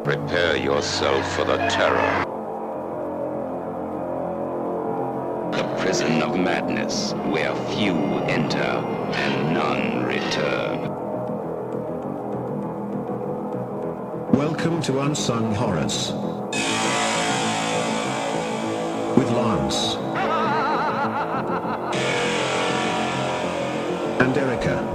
Prepare yourself for the terror. The prison of madness, where few enter and none return. Welcome to Unsung Horrors. With Lance. And Erica.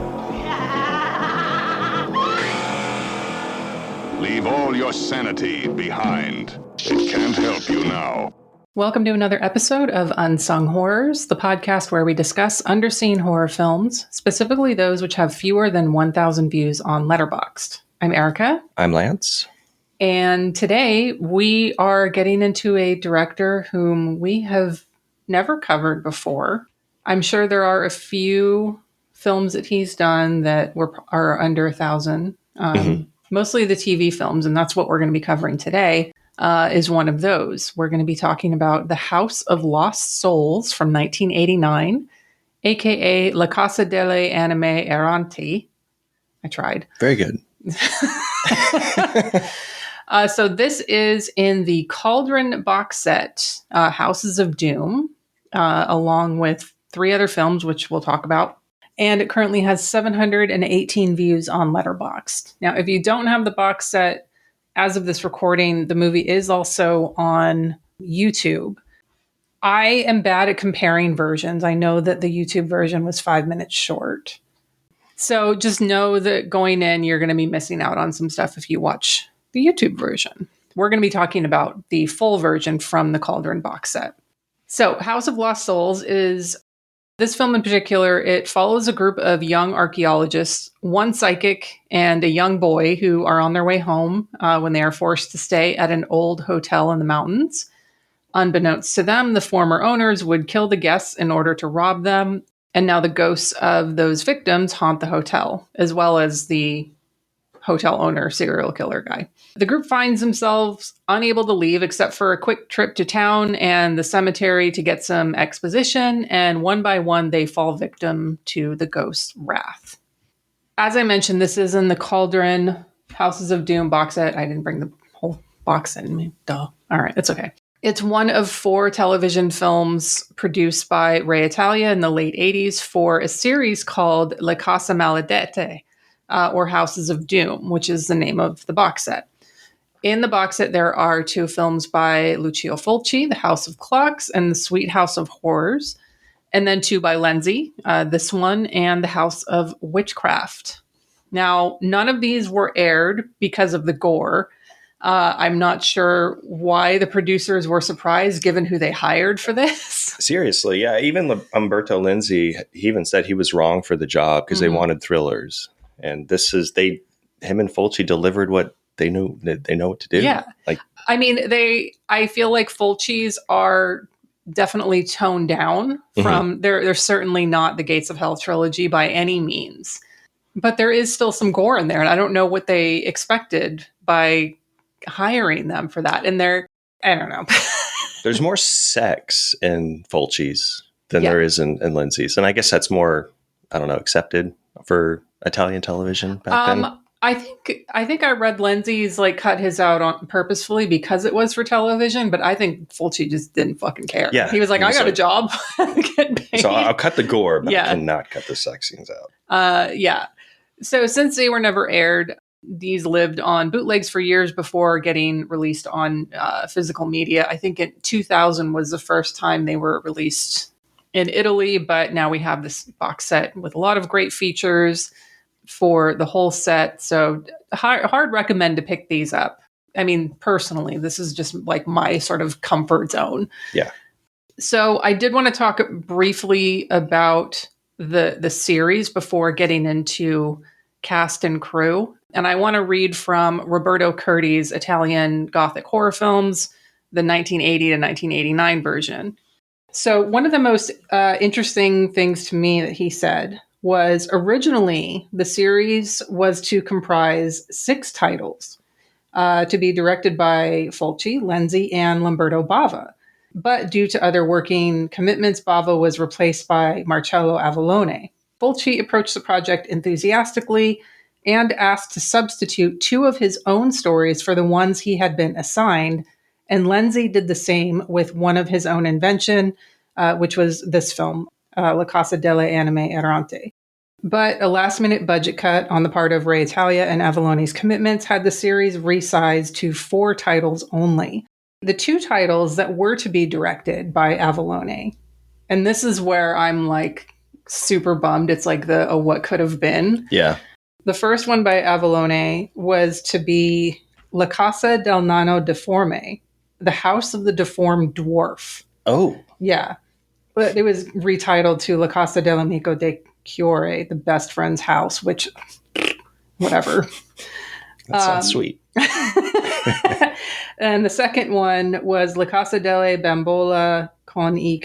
Leave all your sanity behind. It can't help you now. Welcome to another episode of Unsung Horrors, the podcast where we discuss underseen horror films, specifically those which have fewer than 1,000 views on Letterboxd. I'm Erica. I'm Lance. And today we are getting into a director whom we have never covered before. I'm sure there are a few films that he's done that are under 1,000. Mostly the TV films, and that's what we're going to be covering today, is one of those. We're going to be talking about The House of Lost Souls from 1989, aka La Casa delle Anime Erranti. I tried. Very good. So this is in the Cauldron box set, Houses of Doom, along with 3 other films, which we'll talk about. And it currently has 718 views on Letterboxd. Now, if you don't have the box set, as of this recording, the movie is also on YouTube. I am bad at comparing versions. I know that the YouTube version was 5 minutes short. So just know that going in, you're going to be missing out on some stuff if you watch the YouTube version. We're going to be talking about the full version from the Cauldron box set. So House of Lost Souls is... This film in particular, it follows a group of young archaeologists, one psychic and a young boy who are on their way home when they are forced to stay at an old hotel in the mountains. Unbeknownst to them, the former owners would kill the guests in order to rob them, and now the ghosts of those victims haunt the hotel, as well as the hotel owner, serial killer guy. The group finds themselves unable to leave except for a quick trip to town and the cemetery to get some exposition, and one by one they fall victim to the ghost's wrath. As I mentioned, this is in the Cauldron Houses of Doom box set. I didn't bring the whole box set in me. Duh. All right, it's okay. It's one of 4 television films produced by Ray Italia in the late 80s for a series called La Casa Maledette, or Houses of Doom, which is the name of the box set. In the box set, there are 2 films by Lucio Fulci, The House of Clocks and The Sweet House of Horrors, and then 2 by Lenzi, this one and The House of Witchcraft. Now, none of these were aired because of the gore. I'm not sure why the producers were surprised given who they hired for this. Seriously, yeah. Even Umberto Lenzi, he even said he was wrong for the job because they wanted thrillers. And this is him and Fulci delivered what they knew. They know what to do. Yeah. I mean, I feel like Fulci's are definitely toned down from, they're certainly not the Gates of Hell trilogy by any means, but there is still some gore in there. And I don't know what they expected by hiring them for that. And I don't know. There's more sex in Fulci's than there is in Lenzi's. And I guess that's more, I don't know, accepted for Italian television back then. I think I read Lenzi's cut his out on purposefully because it was for television, but I think Fulci just didn't fucking care. Yeah, he was like, I got a job. So I'll cut the gore, but I cannot cut the sex scenes out. Yeah. So since they were never aired, these lived on bootlegs for years before getting released on physical media. I think in 2000 was the first time they were released in Italy, but now we have this box set with a lot of great features for the whole set. So hard recommend to pick these up. I mean, personally, this is just like my sort of comfort zone. Yeah. So I did want to talk briefly about the series before getting into cast and crew. And I want to read from Roberto Curti's Italian Gothic horror films, the 1980 to 1989 version. So one of the most interesting things to me that he said was originally the series was to comprise 6 titles to be directed by Fulci, Lenzi, and Lamberto Bava. But due to other working commitments, Bava was replaced by Marcello Avallone. Fulci approached the project enthusiastically and asked to substitute 2 of his own stories for the ones he had been assigned. And Lenzi did the same with one of his own invention, which was this film, La Casa delle Anime Errante. But a last-minute budget cut on the part of Ray Italia and Avallone's commitments had the series resized to 4 titles only. The 2 titles that were to be directed by Avallone. And this is where I'm like super bummed. It's like the what could have been. Yeah. The first one by Avallone was to be La Casa del Nano Deforme, the House of the Deformed Dwarf. Oh. Yeah. But it was retitled to La Casa dell'Amico de Chiore, the best friend's house, which, whatever. That sounds sweet. And the second one was La Casa delle Bambola con I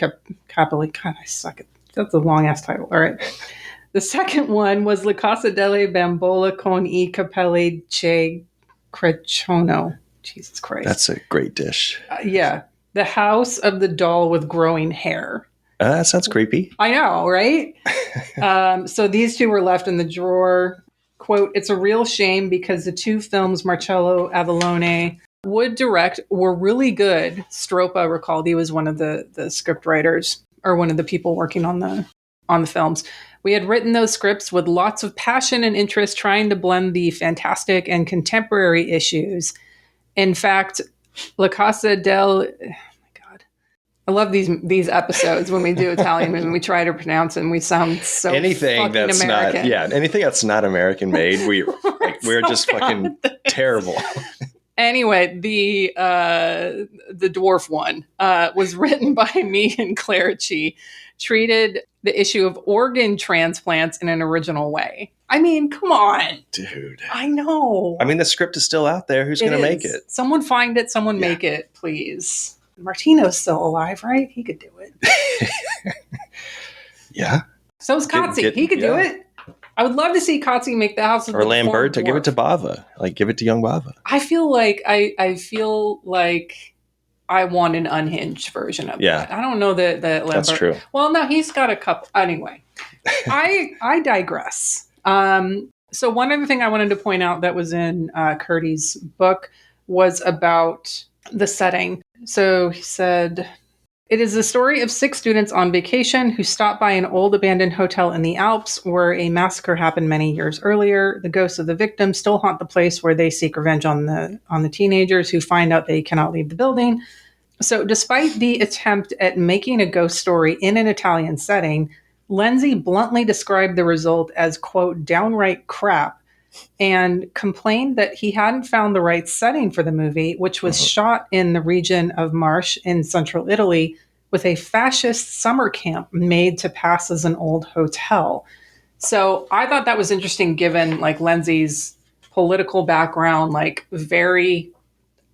Capelli. God, I suck at that's a long ass title. All right. The second one was La Casa delle Bambola con I Capelli che Creciono. Jesus Christ. That's a great dish. Yeah. The House of the Doll with Growing Hair. That sounds creepy. I know, right? So these 2 were left in the drawer. Quote, it's a real shame because the 2 films Marcello Avallone would direct were really good. Stropa recalled he was one of the script writers or one of the people working on the films. We had written those scripts with lots of passion and interest, trying to blend the fantastic and contemporary issues. In fact, La Casa del... I love these episodes when we do Italian and we try to pronounce it and we sound so anything that's American. Anything that's not American made, we're so just fucking terrible. Anyway, the dwarf one was written by me and Clarici, treated the issue of organ transplants in an original way. I mean, come on. Dude. I know. I mean, the script is still out there. Who's going to make it? Someone find it. Someone make it, please. Martino's still alive, right? He could do it. Yeah. So is Kotze. He could do it. I would love to see Kotze make the House of or the Lamberto. Give it to Bava. Like, give it to young Bava. I feel like I feel like I want an unhinged version of that. I don't know that Lamberto. That's true. Well, no, he's got a couple. Anyway, I digress. So one other thing I wanted to point out that was in Cody's book was about the setting. So he said, it is the story of 6 students on vacation who stop by an old abandoned hotel in the Alps where a massacre happened many years earlier. The ghosts of the victims still haunt the place where they seek revenge on the teenagers who find out they cannot leave the building. So despite the attempt at making a ghost story in an Italian setting, Lenzi bluntly described the result as, quote, downright crap, and complained that he hadn't found the right setting for the movie, which was shot in the region of Marche in central Italy with a fascist summer camp made to pass as an old hotel. So I thought that was interesting given like Lenzi's political background, like very,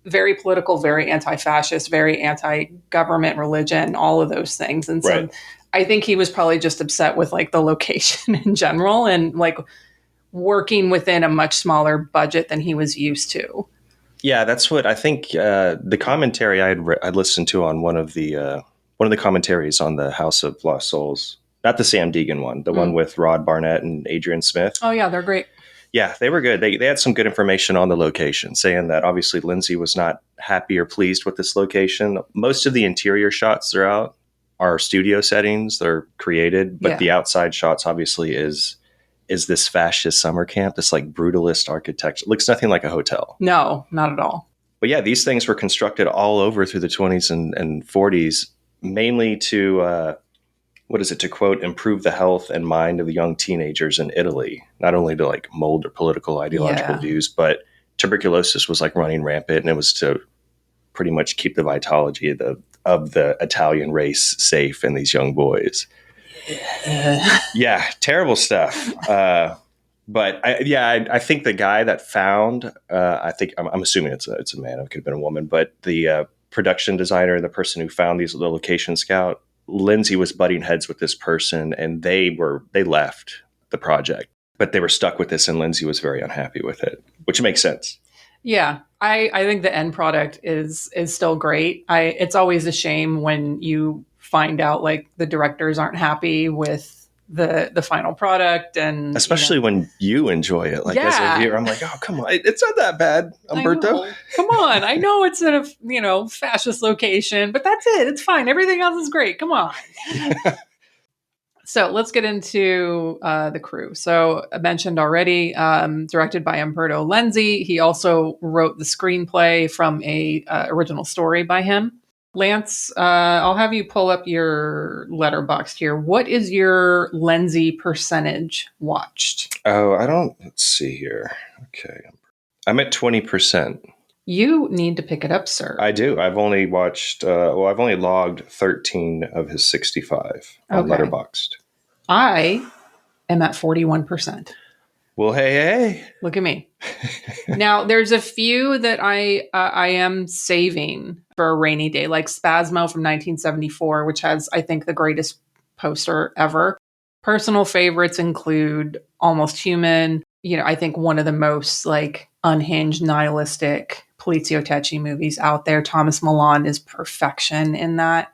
very political, very anti-fascist, very anti-government, religion, all of those things. And so I think he was probably just upset with like the location in general and like working within a much smaller budget than he was used to. Yeah, that's what I think. The commentary I'd listened to on one of the commentaries on the House of Lost Souls, not the Sam Deegan one, the one with Rod Barnett and Adrian Smith. Oh yeah, they're great. Yeah, they were good. They had some good information on the location, saying that obviously Lenzi was not happy or pleased with this location. Most of the interior shots throughout are studio settings. They're created, but the outside shots obviously is this fascist summer camp, this like brutalist architecture. It looks nothing like a hotel. No, not at all. But yeah, these things were constructed all over through the 20s and 40s, mainly to, to quote, improve the health and mind of the young teenagers in Italy, not only to like mold their political ideological views, but tuberculosis was like running rampant, and it was to pretty much keep the vitalogy of the Italian race safe in these young boys. Yeah, terrible stuff. But I think the guy that found, I'm assuming it's a man. It could have been a woman, but the production designer and the person who found the location scout, Lenzi was butting heads with this person, and they left the project, but they were stuck with this, and Lenzi was very unhappy with it, which makes sense. Yeah, I think the end product is still great. It's always a shame when you find out like the directors aren't happy with the final product. And especially when you enjoy it. Like as a viewer, I'm like, oh, come on. It's not that bad, Umberto. Come on. I know it's in a, fascist location, but that's it. It's fine. Everything else is great. Come on. So let's get into the crew. So I mentioned already, directed by Umberto Lenzi. He also wrote the screenplay from a original story by him. Lance, I'll have you pull up your letterbox here. What is your Lenzi percentage watched? Oh, let's see here. Okay. I'm at 20%. You need to pick it up, sir. I do. I've only watched, I've only logged 13 of his 65 on Letterboxd. I am at 41%. Well, hey. Look at me. Now, there's a few that I am saving for a rainy day, like Spasmo from 1974, which has, I think, the greatest poster ever. Personal favorites include Almost Human. I think one of the most unhinged, nihilistic Polizio Tecci movies out there. Thomas Milan is perfection in that.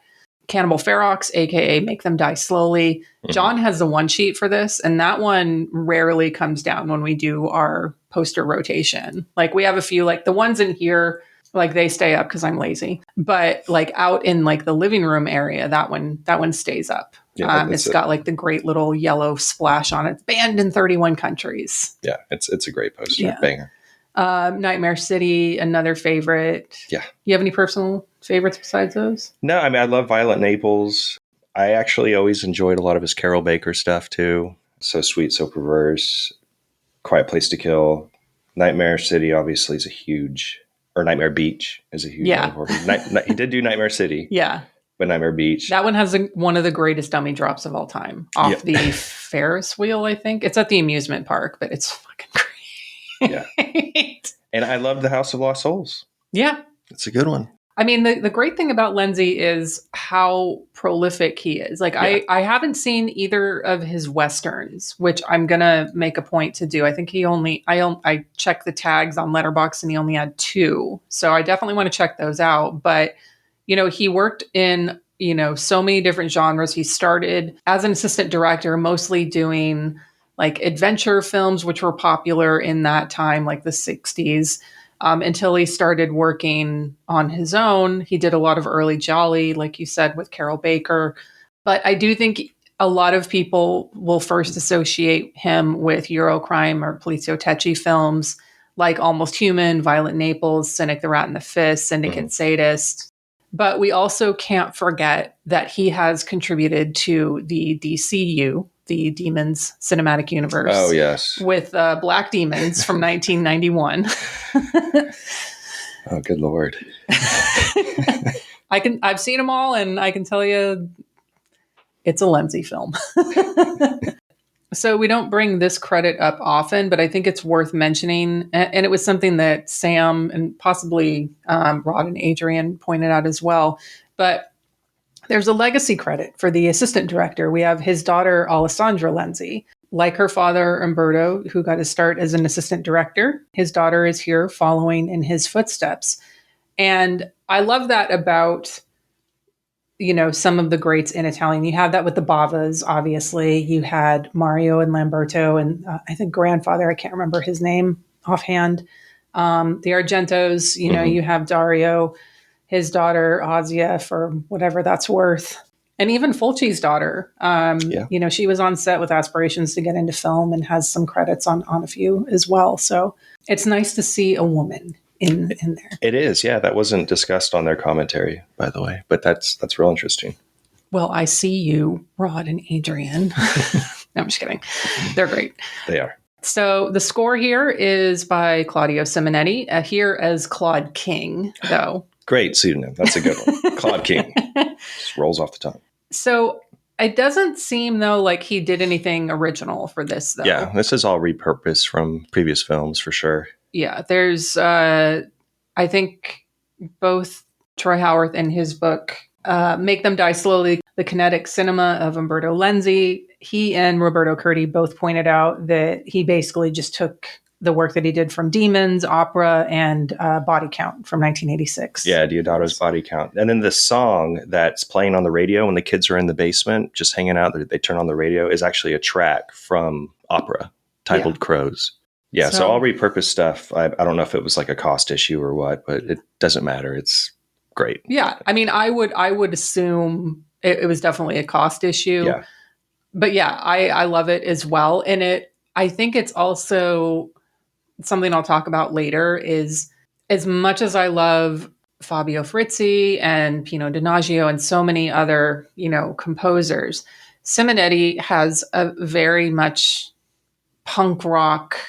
Cannibal Ferox, aka Make Them Die Slowly. Mm-hmm. John has the one sheet for this, and that one rarely comes down when we do our poster rotation. We have a few, the ones in here, they stay up because I'm lazy. But out in the living room area, that one stays up. Yeah, it's got the great little yellow splash on it. Banned in 31 countries. Yeah, it's a great poster. Yeah. Banger. Nightmare City, another favorite. Yeah. You have any personal favorites besides those? No, I love Violent Naples. I actually always enjoyed a lot of his Carol Baker stuff too. So Sweet, So Perverse, Quiet Place to Kill. Nightmare City obviously is a huge, or Nightmare Beach is a huge one for him. He did do Nightmare City. Yeah. But Nightmare Beach. That one has one of the greatest dummy drops of all time off the Ferris wheel, I think. It's at the amusement park, but it's fucking great. Yeah. And I love The House of Lost Souls. Yeah. It's a good one. The great thing about Lenzi is how prolific he is. I haven't seen either of his Westerns, which I'm going to make a point to do. I think I checked the tags on Letterboxd and he only had 2. So I definitely want to check those out. But, he worked in, so many different genres. He started as an assistant director, mostly doing adventure films, which were popular in that time, the 60s, until he started working on his own. He did a lot of early Jolly, like you said, with Carol Baker. But I do think a lot of people will first associate him with Eurocrime or Polizio Tecci films, like Almost Human, Violent Naples, Cynic the Rat and the Fist, Syndicate Sadist. But we also can't forget that he has contributed to the DCU, the Demons Cinematic Universe. Oh, yes. With Black Demons from 1991. Oh, good Lord. I've seen them all, and I can tell you it's a Lenzi film. So we don't bring this credit up often, but I think it's worth mentioning. And it was something that Sam and possibly Rod and Adrian pointed out as well. But there's a legacy credit for the assistant director. We have his daughter, Alessandra Lenzi. Like her father, Umberto, who got his start as an assistant director, his daughter is here following in his footsteps. And I love that about, some of the greats in Italian. You have that with the Bavas, obviously. You had Mario and Lamberto, and I think grandfather, I can't remember his name offhand. The Argentos, you have Dario, his daughter, Ozia, for whatever that's worth. And even Fulci's daughter, she was on set with aspirations to get into film and has some credits on a few as well. So it's nice to see a woman in there. It is, yeah. That wasn't discussed on their commentary, by the way, but that's real interesting. Well, I see you, Rod and Adrian. No, I'm just kidding. They're great. They are. So the score here is by Claudio Simonetti, here as Claude King, though. Great pseudonym. That's a good one. Claude King. Just rolls off the tongue. So it doesn't seem, though, like he did anything original for this, though. Yeah, this is all repurposed from previous films, for sure. Yeah, there's, I think, both Troy Howarth and his book, Make Them Die Slowly, The Kinetic Cinema of Umberto Lenzi. He and Roberto Curti both pointed out that he basically just took the work that he did from Demons, Opera, and Body Count from 1986. Yeah, Deodato's Body Count. And then the song that's playing on the radio when the kids are in the basement just hanging out, they turn on the radio, is actually a track from Opera titled Crows. Yeah, so all repurposed stuff. I don't know if it was like a cost issue or what, but it doesn't matter. It's great. Yeah, I mean, I would assume it was definitely a cost issue. Yeah. But yeah, I love it as well. And I think it's also something I'll talk about later is, as much as I love Fabio Frizzi and Pino Donaggio and so many other, composers, Simonetti has a very much punk rock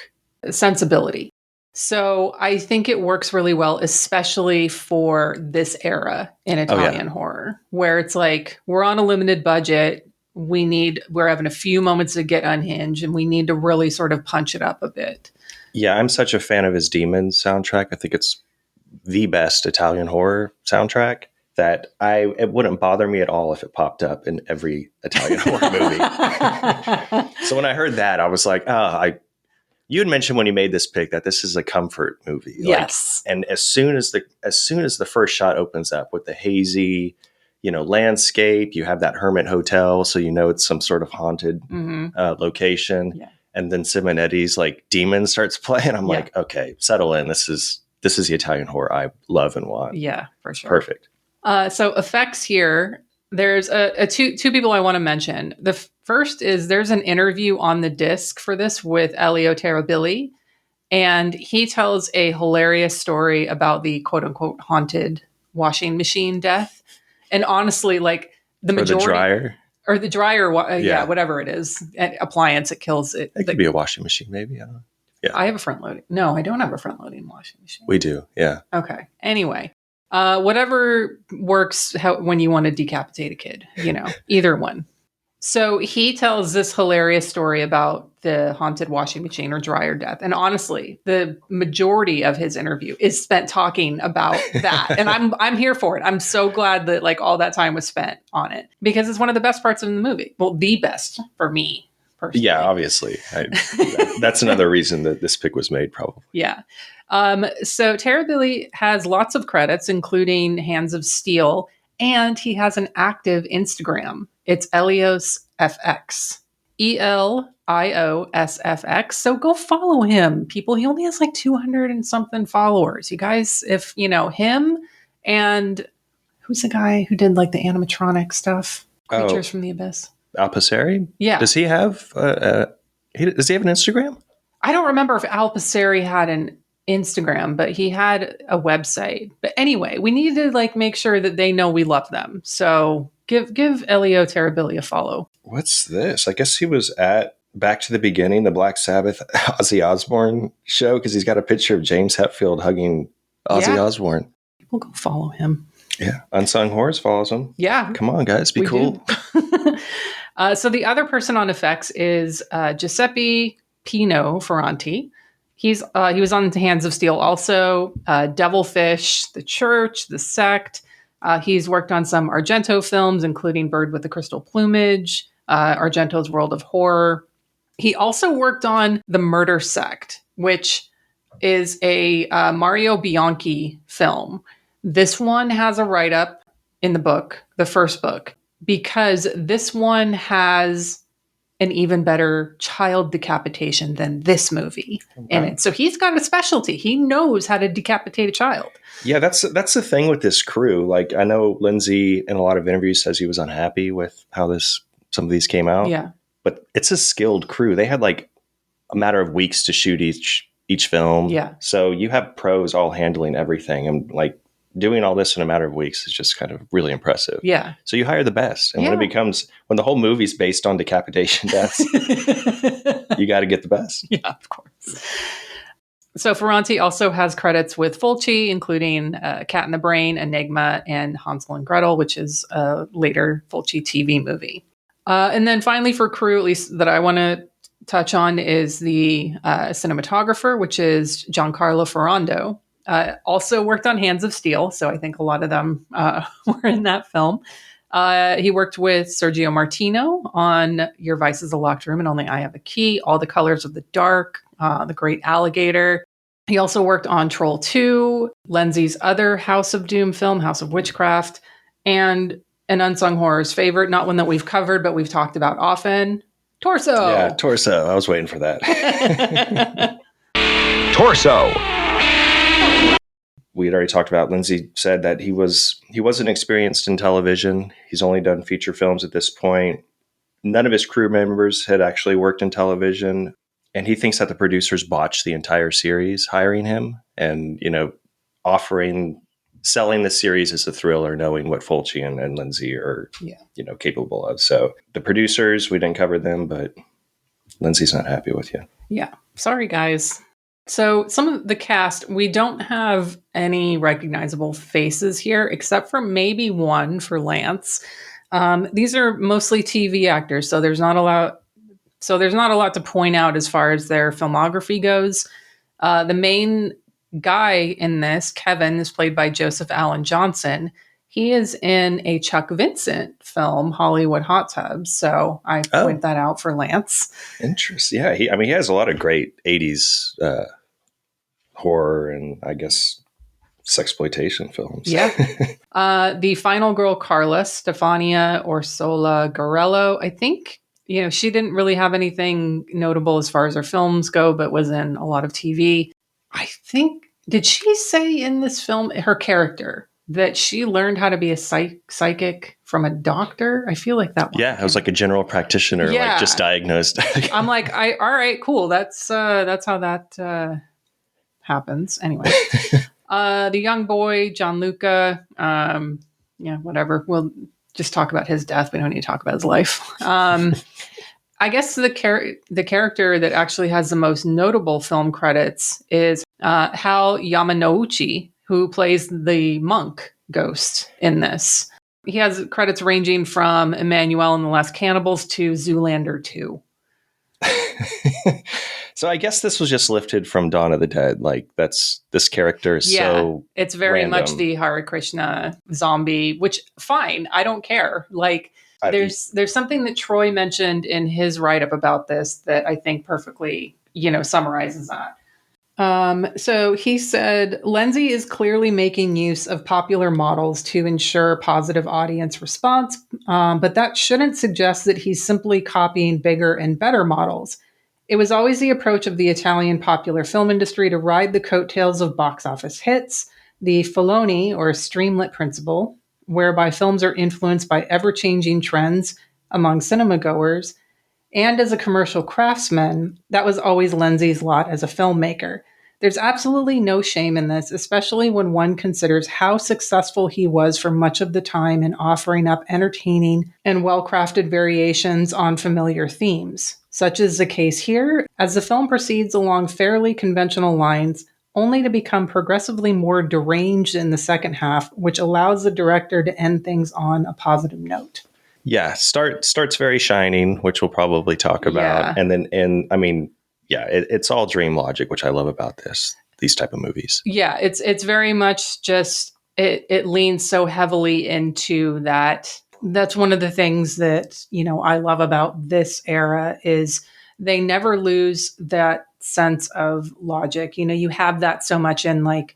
sensibility. So I think it works really well, especially for this era in Italian horror, where it's like, we're on a limited budget. We're having a few moments to get unhinged, and we need to really sort of punch it up a bit. Yeah, I'm such a fan of his Demons soundtrack. I think it's the best Italian horror soundtrack that it wouldn't bother me at all if it popped up in every Italian horror movie. So when I heard that, I was like, you had mentioned when you made this pick that this is a comfort movie. Yes. And as soon as the first shot opens up with the hazy, landscape, you have that Hermit Hotel, so it's some sort of haunted location. Yeah. And then Simonetti's like Demon starts playing. I'm like, okay, settle in. This is the Italian horror I love and want. Yeah, for sure. Perfect. So effects here. There's two people I want to mention. The first is there's an interview on the disc for this with Elio Terabili, and he tells a hilarious story about the quote unquote haunted washing machine death. And honestly, like the majority, the dryer, whatever it is, appliance, it kills it. It could be a washing machine, maybe. I don't know. Yeah, I have a front loading. No, I don't have a front loading washing machine. We do. Yeah. Okay. Anyway. Whatever works when you want to decapitate a kid, either one. So he tells this hilarious story about the haunted washing machine or dryer death. And honestly, the majority of his interview is spent talking about that. And I'm here for it. I'm so glad that like all that time was spent on it because it's one of the best parts of the movie. Well, the best for me personally. Yeah, obviously. That's another reason that this pick was made, probably. Yeah. So Terabili has lots of credits, including Hands of Steel, and he has an active Instagram. It's Elios FX. ELIOSFX. So go follow him, people. He only has like 200 and something followers. You guys, if him and who's the guy who did like the animatronic stuff? Creatures from the Abyss. Al Passeri? Yeah. Does he have does he have an Instagram? I don't remember if Al Passeri had an Instagram, but he had a website. But anyway, we need to like make sure that they know we love them. So give Elio Terabili a follow. What's this? I guess he was at Back to the Beginning, the Black Sabbath Ozzy Osbourne show, because he's got a picture of James Hetfield hugging Ozzy Osbourne. We'll go follow him. Yeah. Unsung Horrors follows him. Yeah. Come on, guys. Be cool. So the other person on effects is Giuseppe Pino Ferranti. He was on Hands of Steel also, Devilfish, The Church, The Sect. He's worked on some Argento films, including Bird with the Crystal Plumage, Argento's World of Horror. He also worked on The Murder Sect, which is a Mario Bianchi film. This one has a write-up in the book, the first book, because this one has an even better child decapitation than this movie in it. So he's got a specialty. He knows how to decapitate a child. Yeah, that's the thing with this crew. Like, I know Lenzi in a lot of interviews says he was unhappy with how some of these came out. Yeah. But it's a skilled crew. They had like a matter of weeks to shoot each film. Yeah. So you have pros all handling everything, and like doing all this in a matter of weeks is just kind of really impressive. Yeah. So you hire the best. And when the whole movie's based on decapitation deaths, you got to get the best. Yeah, of course. So Ferranti also has credits with Fulci, including Cat in the Brain, Enigma, and Hansel and Gretel, which is a later Fulci TV movie. And then finally for crew, at least that I want to touch on, is the cinematographer, which is Giancarlo Ferrando. Also worked on Hands of Steel, so I think a lot of them were in that film. He worked with Sergio Martino on Your Vice is a Locked Room and Only I Have the Key, All the Colors of the Dark, The Great Alligator. He also worked on Troll 2, Lenzi's other House of Doom film, House of Witchcraft, and an Unsung Horrors favorite, not one that we've covered, but we've talked about often, Torso. Yeah, Torso. I was waiting for that. Torso. We had already talked about, Lenzi said that he wasn't experienced in television. He's only done feature films at this point. None of his crew members had actually worked in television. And he thinks that the producers botched the entire series, hiring him and, selling the series as a thriller, knowing what Fulci and Lenzi are, capable of. So the producers, we didn't cover them, but Lenzi's not happy with you. Yeah. Sorry, guys. So some of the cast, we don't have any recognizable faces here, except for maybe one for Lance. These are mostly TV actors, so there's not a lot to point out as far as their filmography goes. The main guy in this, Kevin, is played by Joseph Allen Johnson. He is in a Chuck Vincent film, Hollywood Hot Tubs. So I point that out for Lance. Interesting. Yeah, he has a lot of great 80s horror and, I guess, sexploitation films. Yeah. The final girl, Carla, Stefania Orsola Garello, I think, she didn't really have anything notable as far as her films go, but was in a lot of TV. I think, did she say in this film, her character, that she learned how to be a psychic from a doctor? I feel like that one. Yeah, it was like a general practitioner, just diagnosed. I'm like, all right, cool. That's how that happens. Anyway, the young boy, Gianluca, whatever. We'll just talk about his death. We don't need to talk about his life. I guess the character that actually has the most notable film credits is Hal Yamanouchi, who plays the monk ghost in this. He has credits ranging from Emmanuel and the Last Cannibals to Zoolander 2. So I guess this was just lifted from Dawn of the Dead. Like, this character is so it's very random. much the Hare Krishna zombie, which fine, I don't care. Like, there's something that Troy mentioned in his write-up about this that I think perfectly, summarizes that. So he said, Lenzi is clearly making use of popular models to ensure positive audience response, but that shouldn't suggest that he's simply copying bigger and better models. It was always the approach of the Italian popular film industry to ride the coattails of box office hits, the Filoni or streamlit principle, whereby films are influenced by ever-changing trends among cinema goers, and as a commercial craftsman, that was always Lenzi's lot as a filmmaker. There's absolutely no shame in this, especially when one considers how successful he was for much of the time in offering up entertaining and well-crafted variations on familiar themes. Such is the case here, as the film proceeds along fairly conventional lines, only to become progressively more deranged in the second half, which allows the director to end things on a positive note. Yeah, starts very shining, which we'll probably talk about. Yeah. And then, it's all dream logic, which I love about these type of movies. Yeah, it's very much just, it leans so heavily into that. That's one of the things that, I love about this era is they never lose that sense of logic. You have that so much in like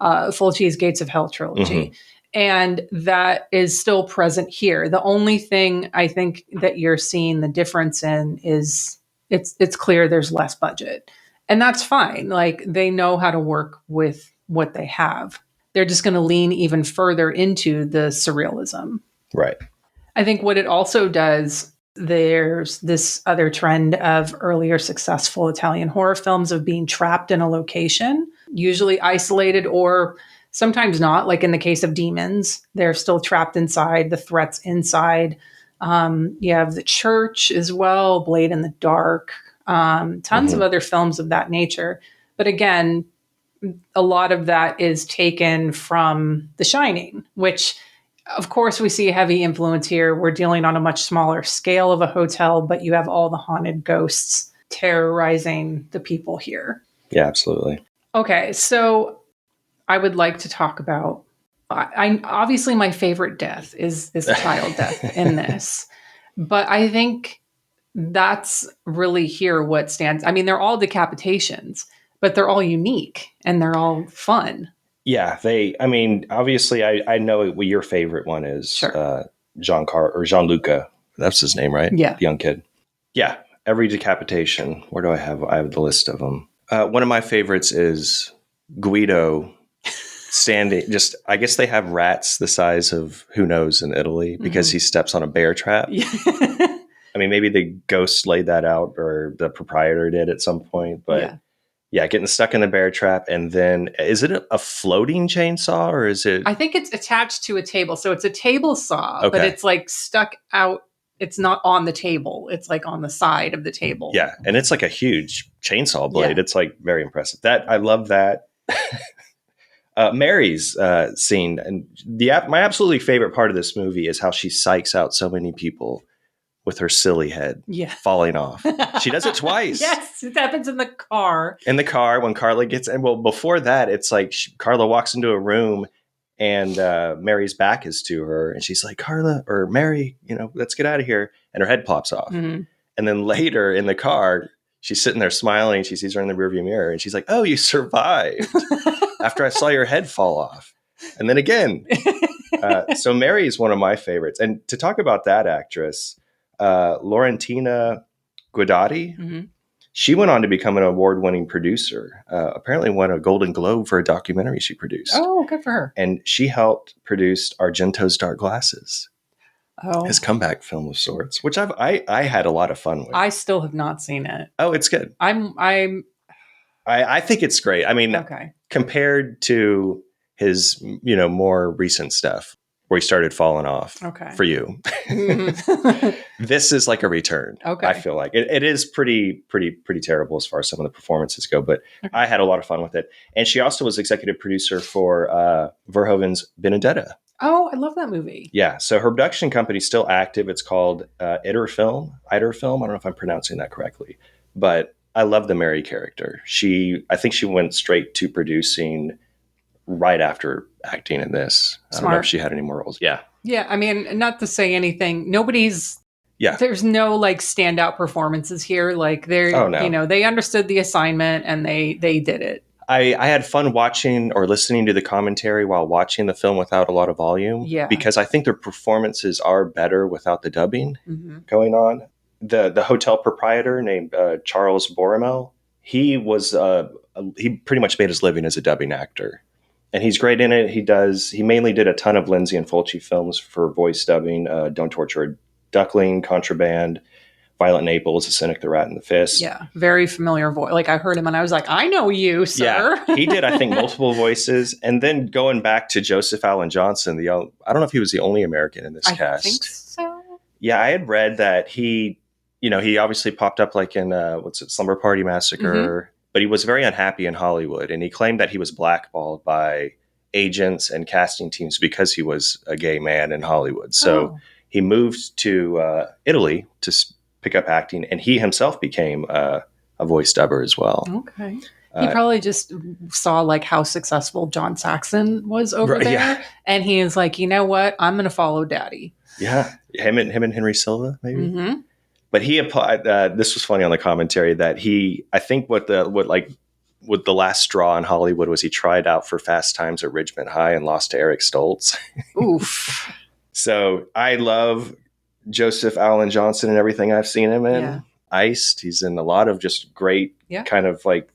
Fulci's Gates of Hell trilogy. Mm-hmm. And that is still present here. The only thing I think that you're seeing the difference in is it's clear there's less budget. And that's fine. Like, they know how to work with what they have. They're just going to lean even further into the surrealism. Right. I think what it also does, there's this other trend of earlier successful Italian horror films of being trapped in a location, usually isolated or sometimes not. Like in the case of Demons, they're still trapped inside, the threat's inside. You have The Church as well, Blade in the Dark, tons of other films of that nature. But again, a lot of that is taken from The Shining, which of course we see a heavy influence here. We're dealing on a much smaller scale of a hotel, but you have all the haunted ghosts terrorizing the people here. Yeah, absolutely. Okay, so I would like to talk about, I obviously my favorite death is a child death in this. But I think that's really here what stands. I mean, they're all decapitations, but they're all unique and they're all fun. Yeah, I mean, obviously, I know what your favorite one is. Sure. Gianluca. That's his name, right? Yeah. The young kid. Yeah, every decapitation. Where do I have? I have the list of them. One of my favorites is Guido standing. Just, I guess they have rats the size of who knows in Italy because he steps on a bear trap. Yeah. I mean, maybe the ghost laid that out or the proprietor did at some point, but yeah, getting stuck in the bear trap. And then is it a floating chainsaw or is it? I think it's attached to a table. So it's a table saw, but Okay. it's like stuck out. It's not on the table. It's like on the side of the table. Yeah. And it's like a huge chainsaw blade. Yeah. It's like very impressive. I love that. Mary's scene. And my absolutely favorite part of this movie is how she psychs out so many people with her silly head falling off. She does it twice. Yes, it happens in the car. In the car when Carla gets in. Well, before that, it's like Carla walks into a room and Mary's back is to her. And she's like, Carla or Mary, let's get out of here. And her head pops off. Mm-hmm. And then later in the car, she's sitting there smiling. She sees her in the rearview mirror. And she's like, oh, you survived after I saw your head fall off. And then again. So Mary is one of my favorites. And to talk about that actress, Laurentina Guidotti, she went on to become an award-winning producer. Apparently won a Golden Globe for a documentary she produced. Oh, good for her. And she helped produce Argento's Dark Glasses. Oh. His comeback film of sorts, which I had a lot of fun with. I still have not seen it. Oh, it's good. I think it's great. I mean, compared to his, more recent stuff, where he started falling off for you. This is like a return. Okay. I feel like it is pretty terrible as far as some of the performances go, but I had a lot of fun with it. And she also was executive producer for Verhoeven's Benedetta. Oh, I love that movie. Yeah. So her production company is still active. It's called Ider Film. I don't know if I'm pronouncing that correctly, but I love the Mary character. I think she went straight to producing right after acting in this. I don't know if she had any more roles. Yeah. Yeah. I mean, not to say anything. Yeah. There's no like standout performances here. Like they understood the assignment and they did it. I had fun watching or listening to the commentary while watching the film without a lot of volume. Yeah. Because I think their performances are better without the dubbing going on. The hotel proprietor named Charles Borromel, he pretty much made his living as a dubbing actor. And he's great in it. He mainly did a ton of Lenzi and Fulci films for voice dubbing. Don't Torture a Duckling, Contraband, Violet Naples, The Cynic, The Rat, and the Fist. Yeah, very familiar voice. Like I heard him and I was like, I know you, sir. Yeah, he did, I think, multiple voices. And then going back to Joseph Allen Johnson, I don't know if he was the only American in this cast. I think so. Yeah, I had read that he obviously popped up like in, Slumber Party Massacre, but he was very unhappy in Hollywood. And he claimed that he was blackballed by agents and casting teams because he was a gay man in Hollywood. So he moved to Italy to pick up acting, and he himself became a voice dubber as well. Okay. He probably just saw like how successful John Saxon was over there. Yeah. And he is like, you know what? I'm going to follow daddy. Yeah. Him and Henry Silva, maybe. Mm-hmm. But he applied, this was funny on the commentary that I think what the last straw in Hollywood was he tried out for Fast Times at Ridgemont High and lost to Eric Stoltz. Oof. So I love Joseph Allen Johnson and everything I've seen him in. Yeah. Iced. He's in a lot of just great kind of like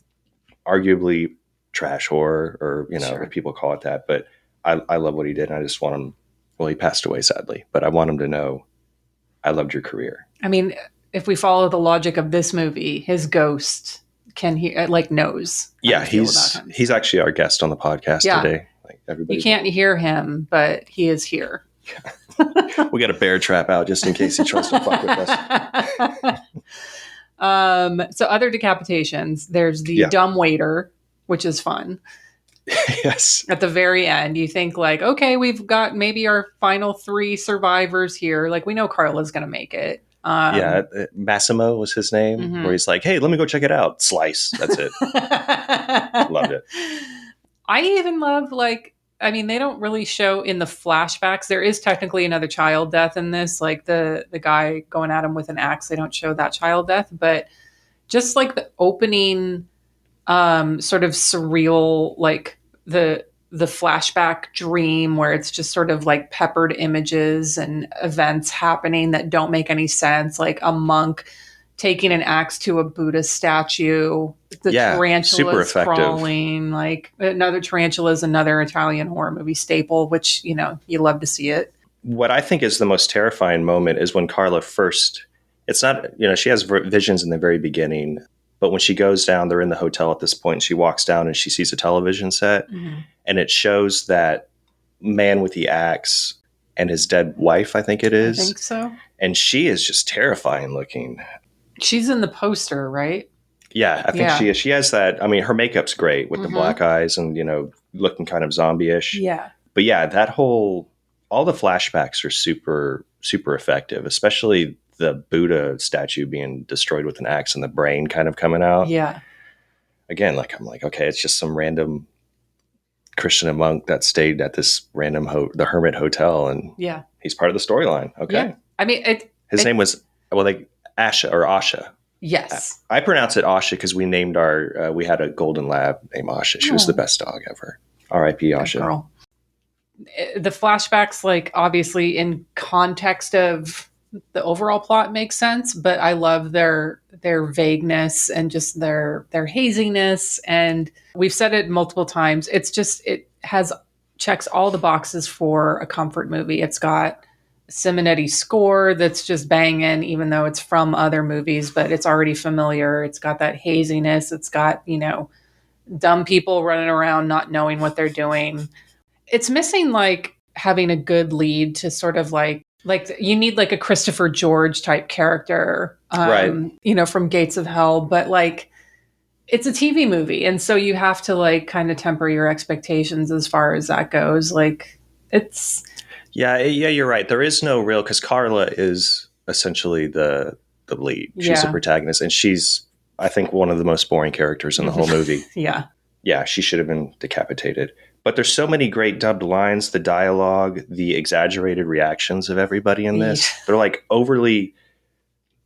arguably trash horror or, if people call it that. But I love what he did. And I just want him, well, he passed away sadly, but I want him to know I loved your career. I mean, if we follow the logic of this movie, his ghost knows. Yeah, he's actually our guest on the podcast today. Like everybody, you can't hear him, but he is here. We got a bear trap out just in case he tries to fuck with us. So other decapitations, there's the dumb waiter, which is fun. Yes. At the very end, you think like, okay, we've got maybe our final 3 survivors here. Like we know Carla's going to make it. Massimo was his name, where he's like, hey, let me go check it out. Slice. That's it. Loved it. I even love like I mean, they don't really show in the flashbacks. There is technically another child death in this, like the guy going at him with an axe. They don't show that child death, but just like the opening, sort of surreal, like the flashback dream where it's just sort of like peppered images and events happening that don't make any sense, like a monk taking an axe to a Buddha statue, the Yeah, super tarantulas effective. crawling, like another tarantula is another Italian horror movie staple, which, you know, you love to see it. What I think is the most terrifying moment is when Carla first, it's not, she has visions in the very beginning, but when she goes down, they're in the hotel at this point, she walks down and she sees a television set, and it shows that man with the axe and his dead wife, I think it is. I think so. And she is just terrifying looking. She's in the poster, right? Yeah, I think she is. She has that. I mean, her makeup's great with the black eyes and, looking kind of zombie-ish. Yeah. But yeah, all the flashbacks are super, super effective, especially the Buddha statue being destroyed with an axe and the brain kind of coming out. Yeah. Again, I'm like, okay, it's just some random Christian monk that stayed at this random the Hermit Hotel, and he's part of the storyline. Okay. Yeah. I mean, his name was, Asha. Yes. I pronounce it Asha because we named we had a golden lab named Asha. She was the best dog ever. R.I.P. Asha. Girl. The flashbacks, like, obviously in context of the overall plot makes sense, but I love their vagueness and just their haziness. And we've said it multiple times. It's just, checks all the boxes for a comfort movie. It's got Simonetti score that's just banging, even though it's from other movies, but it's already familiar. It's got that haziness. It's got, dumb people running around not knowing what they're doing. It's missing like having a good lead to sort of like you need like a Christopher George type character, right? From Gates of Hell, but like it's a TV movie. And so you have to like kind of temper your expectations as far as that goes. Like it's, Yeah, you're right. There is no real, because Carla is essentially the lead. She's the protagonist, and she's, I think, one of the most boring characters in the whole movie. Yeah, she should have been decapitated. But there's so many great dubbed lines, the dialogue, the exaggerated reactions of everybody in this. Yeah. They're like overly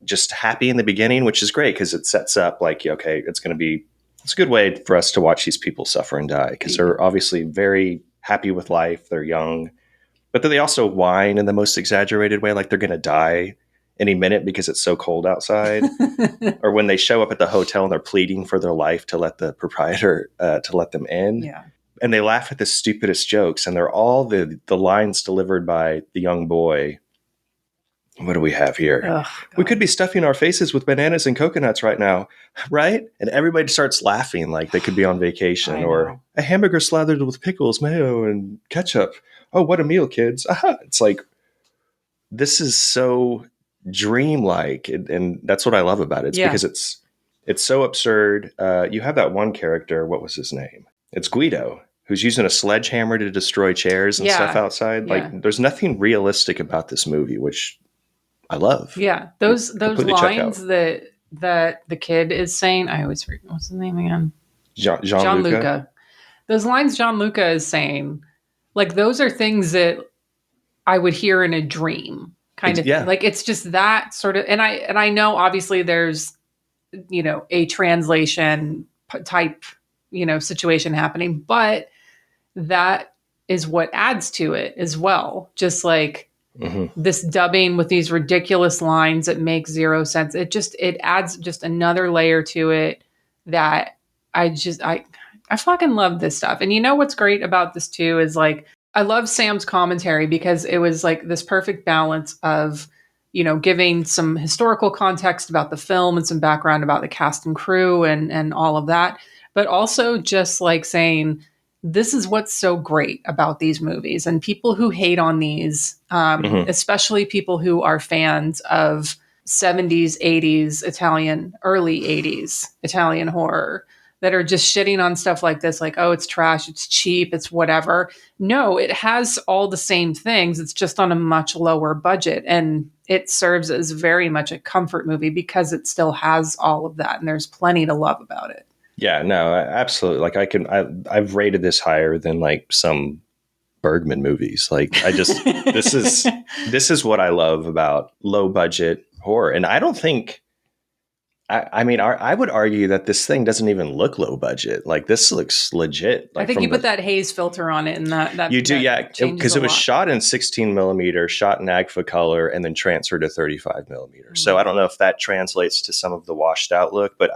just happy in the beginning, which is great because it sets up like, okay, it's a good way for us to watch these people suffer and die, because they're obviously very happy with life. They're young. But then they also whine in the most exaggerated way, like they're going to die any minute because it's so cold outside. Or when they show up at the hotel and they're pleading for their life to let the proprietor to let them in. Yeah. And they laugh at the stupidest jokes. And they're all the lines delivered by the young boy. What do we have here? Oh, we could be stuffing our faces with bananas and coconuts right now, right? And everybody starts laughing like they could be on vacation. Or a hamburger slathered with pickles, mayo, and ketchup. Oh, what a meal, kids. Aha. It's like, this is so dreamlike. And that's what I love about it. It's because it's so absurd. You have that one character. What was his name? It's Guido, who's using a sledgehammer to destroy chairs and stuff outside. Like, there's nothing realistic about this movie, which I love. Yeah. Those lines that the kid is saying, I always forget, what's his name again? Gianluca. Those lines Gianluca is saying, like, those are things that I would hear in a dream kind of thing. Like, it's just that sort of, and I know obviously there's, a translation type, situation happening, but that is what adds to it as well. Just like this dubbing with these ridiculous lines that make zero sense. It adds just another layer to it that I fucking love this stuff. And what's great about this too is like, I love Sam's commentary because it was like this perfect balance of, giving some historical context about the film and some background about the cast and crew and all of that. But also just like saying, this is what's so great about these movies. And people who hate on these, especially people who are fans of 70s, 80s Italian, early 80s Italian horror, that are just shitting on stuff like this, like, oh, it's trash, it's cheap, it's whatever. No, it has all the same things. It's just on a much lower budget. And it serves as very much a comfort movie because it still has all of that. And there's plenty to love about it. Yeah, no, absolutely. Like I've rated this higher than like some Bergman movies. Like this is what I love about low budget horror. And I don't think, I mean, I would argue that this thing doesn't even look low budget. Like this looks legit. Like I think you put that haze filter on it, and that you do, that yeah, changes because a it was lot. shot in 16 millimeter, shot in Agfa color, and then transferred to 35 millimeter. So I don't know if that translates to some of the washed out look, but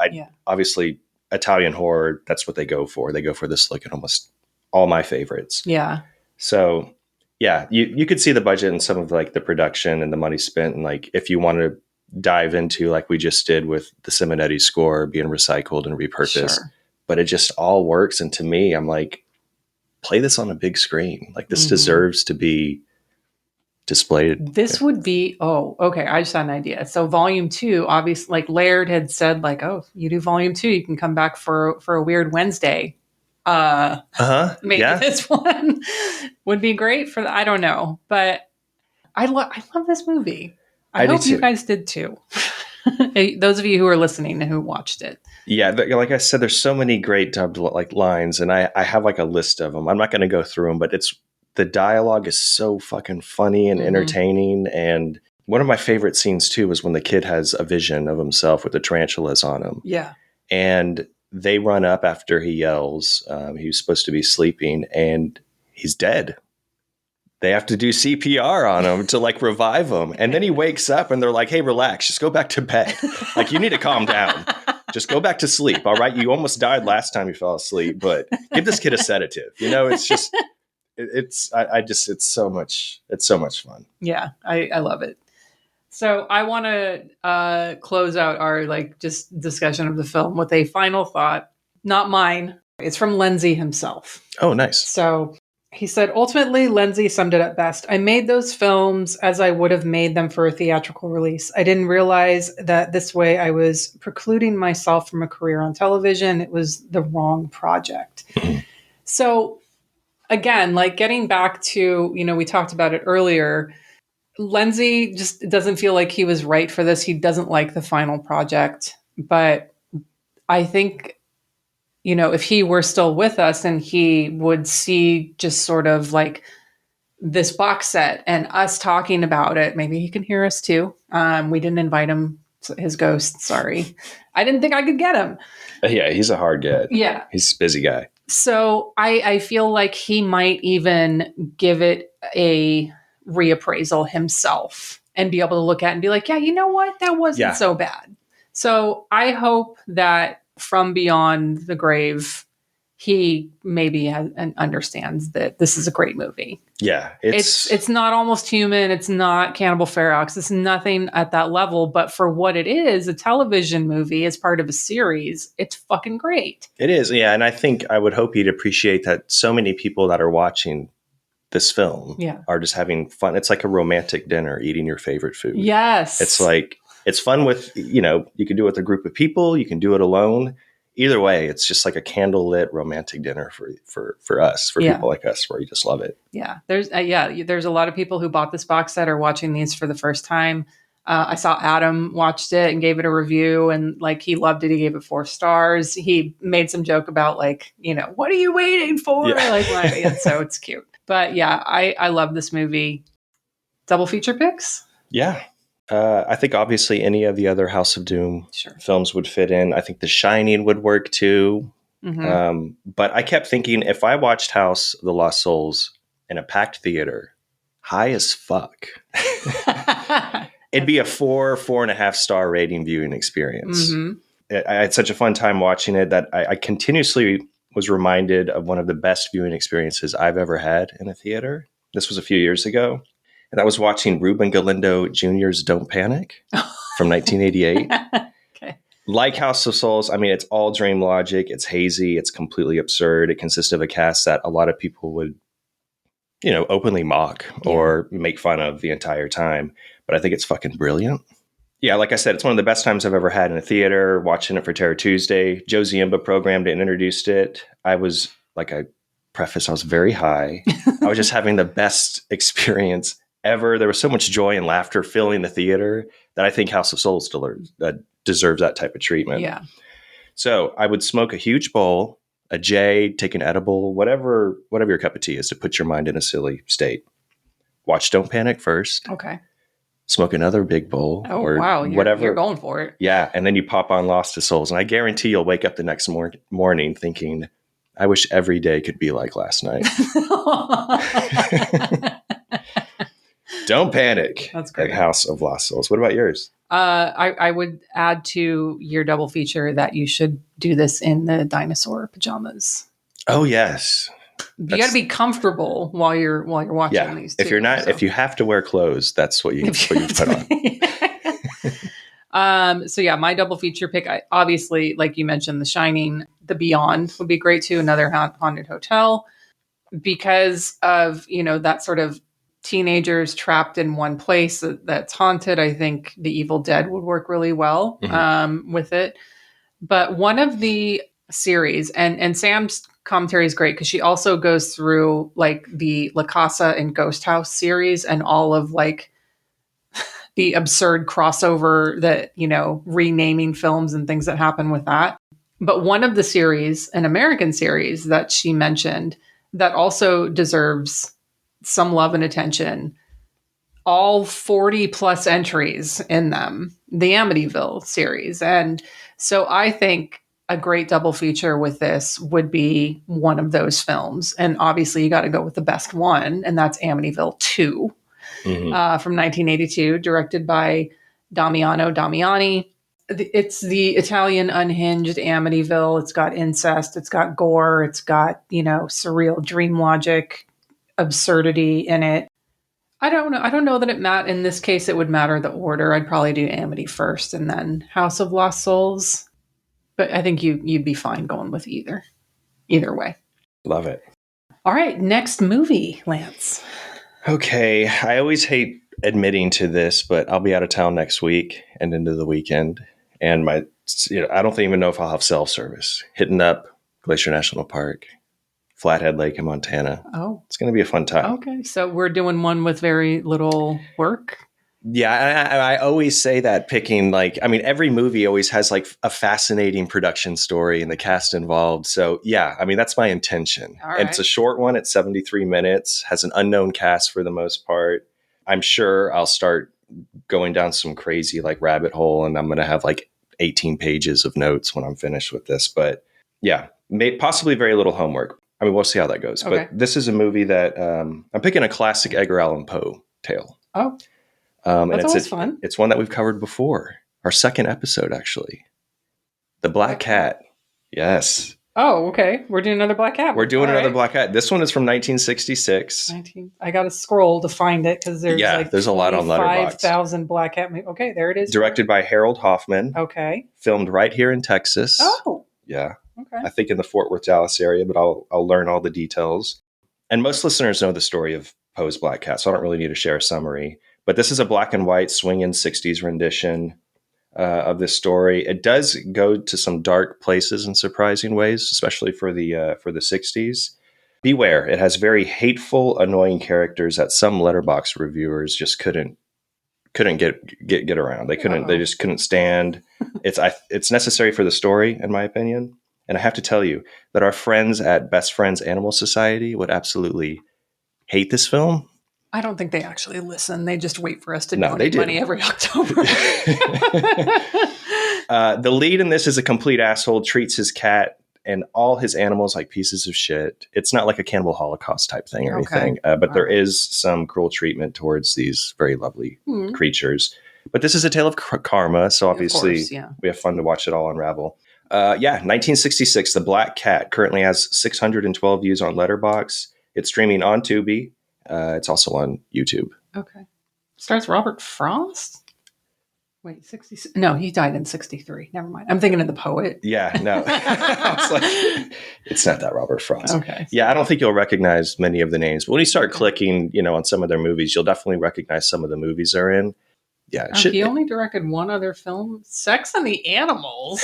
obviously Italian horror, that's what they go for. They go for this look in almost all my favorites. Yeah. So yeah, you could see the budget and some of like the production and the money spent, and like if you want to dive into like we just did with the Simonetti score being recycled and repurposed, but it just all works. And to me, I'm like, play this on a big screen. Like this deserves to be displayed. This would be, okay. I just had an idea. So volume 2, obviously, like Laird had said, like, oh, you do volume 2, you can come back for a weird Wednesday. Maybe this one would be great for I don't know, but I love this movie. I hope you guys did too. Those of you who are listening and who watched it. Yeah, like I said, there's so many great dubbed like lines, and I have like a list of them. I'm not going to go through them, but the dialogue is so fucking funny and entertaining. And one of my favorite scenes too was when the kid has a vision of himself with the tarantulas on him. Yeah, and they run up after he yells. He was supposed to be sleeping, and he's dead. They have to do CPR on him to like revive him. And then he wakes up and they're like, hey, relax, just go back to bed. Like, you need to calm down. Just go back to sleep. All right. You almost died last time you fell asleep, but give this kid a sedative. You know, it's just, it's so much fun. Yeah. I love it. So I want to close out our like just discussion of the film with a final thought, not mine. It's from Lenzi himself. Oh, nice. So he said, ultimately, Lenzi summed it up best. I made those films as I would have made them for a theatrical release. I didn't realize that this way I was precluding myself from a career on television. It was the wrong project. So again, like getting back to, we talked about it earlier, Lenzi just doesn't feel like he was right for this. He doesn't like the final project. But I think, if he were still with us and he would see just sort of like this box set and us talking about it, maybe he can hear us too. We didn't invite him, his ghost. Sorry. I didn't think I could get him. Yeah, he's a hard get. Yeah. He's a busy guy. So I feel like he might even give it a reappraisal himself and be able to look at it and be like, yeah, you know what? That wasn't so bad. So I hope that from beyond the grave, he maybe understands that this is a great movie. Yeah. It's not Almost Human. It's not Cannibal Ferox. It's nothing at that level. But for what it is, a television movie as part of a series, it's fucking great. It is. Yeah. And I think I would hope he'd appreciate that so many people that are watching this film are just having fun. It's like a romantic dinner, eating your favorite food. Yes. It's like, it's fun with, you can do it with a group of people. You can do it alone. Either way, it's just like a candlelit romantic dinner for us, for people like us, where you just love it. Yeah. There's a lot of people who bought this box set are watching these for the first time. I saw Adam watched it and gave it a review, and like he loved it. He gave it 4 stars. He made some joke about like, what are you waiting for? Yeah. So it's cute. But yeah, I love this movie. Double feature picks? Yeah. I think obviously any of the other House of Doom films would fit in. I think The Shining would work too. Mm-hmm. But I kept thinking, if I watched House of the Lost Souls in a packed theater, high as fuck, it'd be a 4.5 star rating viewing experience. Mm-hmm. I had such a fun time watching it that I continuously was reminded of one of the best viewing experiences I've ever had in a theater. This was a few years ago. And I was watching Ruben Galindo Jr.'s Don't Panic from 1988. Okay. Like House of Souls, I mean, it's all dream logic. It's hazy. It's completely absurd. It consists of a cast that a lot of people would, openly mock or make fun of the entire time. But I think it's fucking brilliant. Yeah, like I said, it's one of the best times I've ever had in a theater, watching it for Terror Tuesday. Joe Ziemba programmed it and introduced it. I was, like I prefaced, I was very high. I was just having the best experience ever. There was so much joy and laughter filling the theater that I think House of Souls deserves that type of treatment. Yeah. So I would smoke a huge bowl a J, take an edible, whatever your cup of tea is to put your mind in a silly state. Watch Don't Panic first. Okay. Smoke another big bowl. Oh, or wow. whatever. You're going for it. Yeah. And then you pop on Lost to Souls. And I guarantee you'll wake up the next morning thinking, I wish every day could be like last night. Don't Panic. That's great. At House of Lost Souls. What about yours? I would add to your double feature that you should do this in the dinosaur pajamas. Oh, yes. You got to be comfortable while you're watching these. If you're not, if you have to wear clothes, that's what you put on. So yeah, my double feature pick, obviously, like you mentioned, The Shining, The Beyond would be great too. Another haunted hotel, because of that sort of teenagers trapped in one place that's haunted. I think The Evil Dead would work really well with it. But one of the series, and Sam's commentary is great because she also goes through like the La Casa and Ghost House series and all of like the absurd crossover that, renaming films and things that happen with that. But one of the series, an American series that she mentioned that also deserves some love and attention, all 40 plus entries in them, the Amityville series. And so I think a great double feature with this would be one of those films. And obviously you got to go with the best one, and that's Amityville 2 from 1982, directed by Damiano Damiani. It's the Italian unhinged Amityville. It's got incest, it's got gore, it's got, surreal dream logic, absurdity in it. I don't know that in this case it would matter the order. I'd probably do Amity first and then House of Lost Souls. But I think you'd be fine going with either way. Love it. All right, next movie, Lance. Okay, I always hate admitting to this, but I'll be out of town next week and into the weekend. And I don't even know if I'll have cell service. Hitting up Glacier National Park, Flathead Lake in Montana. Oh. It's going to be a fun time. Okay, so we're doing one with very little work. Yeah, I always say that picking every movie always has like a fascinating production story and the cast involved. So yeah, that's my intention. All right. And it's a short one. It's 73 minutes, has an unknown cast for the most part. I'm sure I'll start going down some crazy like rabbit hole, and I'm going to have like 18 pages of notes when I'm finished with this. But yeah, possibly very little homework. We'll see how that goes. Okay. But this is a movie that I'm picking a classic Edgar Allan Poe tale. Oh. That's always fun. It's one that we've covered before. Our second episode, actually. The Black Cat. Yes. Oh, okay. We're doing another Black Cat. We're doing another Black Cat. This one is from 1966. I got to scroll to find it because there's a lot on Letterboxd. 5,000 Black Cat movies. Okay, there it is. Directed by Harold Hoffman. Okay. Filmed right here in Texas. Oh. Yeah. Okay. I think in the Fort Worth, Dallas area, but I'll learn all the details. And most listeners know the story of Poe's Black Cat, so I don't really need to share a summary. But this is a black and white swinging 60s rendition of this story. It does go to some dark places in surprising ways, especially for the 60s. Beware, it has very hateful, annoying characters that some Letterboxd reviewers just couldn't get around. They couldn't. They just couldn't stand. It's necessary for the story, in my opinion. And I have to tell you that our friends at Best Friends Animal Society would absolutely hate this film. I don't think they actually listen. They just wait for us to donate do. money every October. The lead in this is a complete asshole, treats his cat and all his animals like pieces of shit. It's not like a Cannibal Holocaust type thing or anything, but there is some cruel treatment towards these very lovely creatures. But this is a tale of karma, so obviously we have fun to watch it all unravel. 1966, The Black Cat currently has 612 views on Letterboxd. It's streaming on Tubi. It's also on YouTube. Okay. Stars Robert Frost? Wait, 60? No, he died in 63. Never mind. I'm thinking of the poet. Yeah, no. I was like, it's not that Robert Frost. Okay. Yeah, I don't think you'll recognize many of the names. But when you start clicking, on some of their movies, you'll definitely recognize some of the movies they're in. Yeah. He only directed one other film, Sex and the Animals.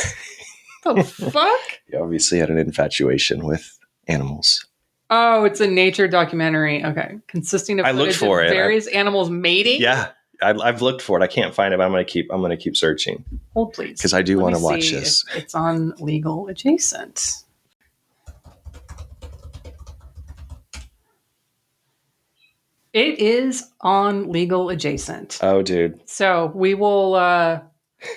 The fuck? He obviously had an infatuation with animals. Oh, it's a nature documentary. Okay. Consisting of footage of various animals mating? Yeah. I've looked for it. I can't find it, but I'm going to keep searching. Hold please. Because I do want to watch this. It's on Legal Adjacent. It is on Legal Adjacent. Oh, dude. So we will,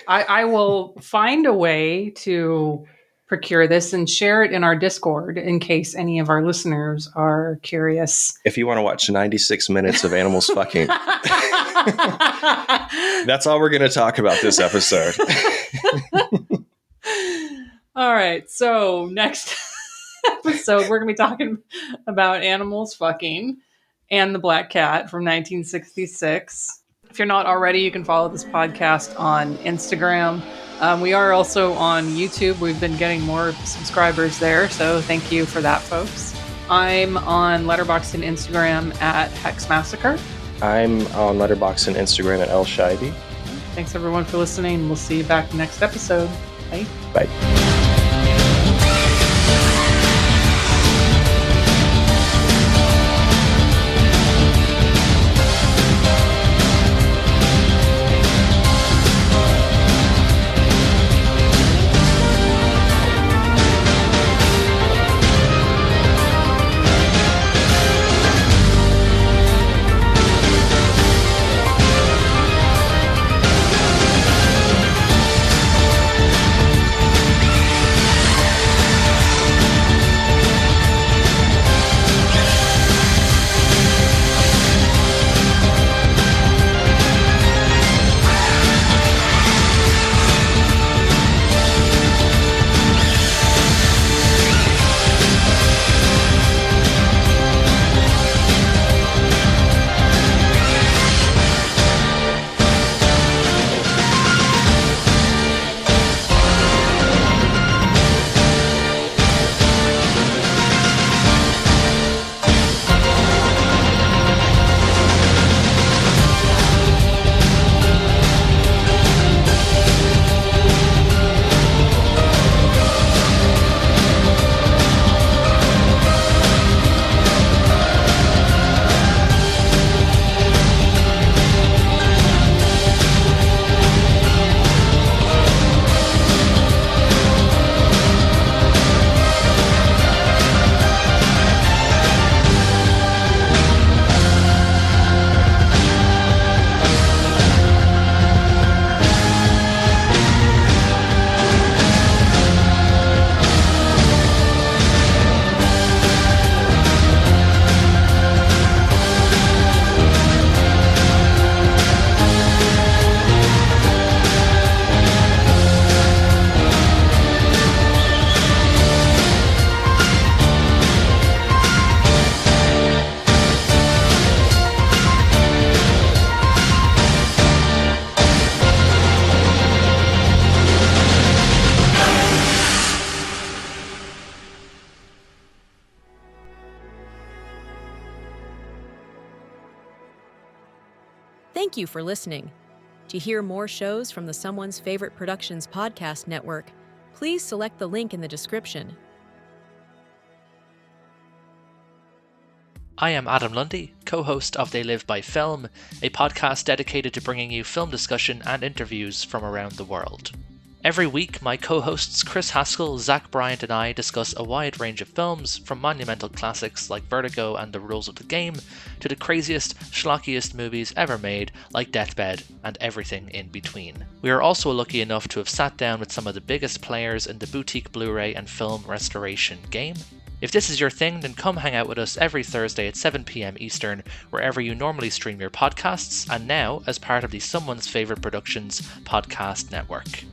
I will find a way to procure this and share it in our Discord in case any of our listeners are curious. If you want to watch 96 minutes of animals fucking, that's all we're going to talk about this episode. All right. So next episode, we're going to be talking about animals fucking and the Black Cat from 1966. If you're not already, you can follow this podcast on Instagram. We are also on YouTube. We've been getting more subscribers there, so thank you for that, folks. I'm on Letterboxd and Instagram at Hex Massacre. I'm on Letterboxd and Instagram at El Schibi. Thanks, everyone, for listening. We'll see you back next episode. Bye. Bye. Thank you for listening. To hear more shows from the Someone's Favorite Productions podcast network, please select the link in the description. I am Adam Lundy, co-host of They Live by Film, a podcast dedicated to bringing you film discussion and interviews from around the world. Every week, my co-hosts Chris Haskell, Zach Bryant and I discuss a wide range of films, from monumental classics like Vertigo and The Rules of the Game, to the craziest, schlockiest movies ever made like Deathbed and everything in between. We are also lucky enough to have sat down with some of the biggest players in the boutique Blu-ray and film restoration game. If this is your thing, then come hang out with us every Thursday at 7 PM Eastern, wherever you normally stream your podcasts, and now as part of the Someone's Favorite Productions podcast network.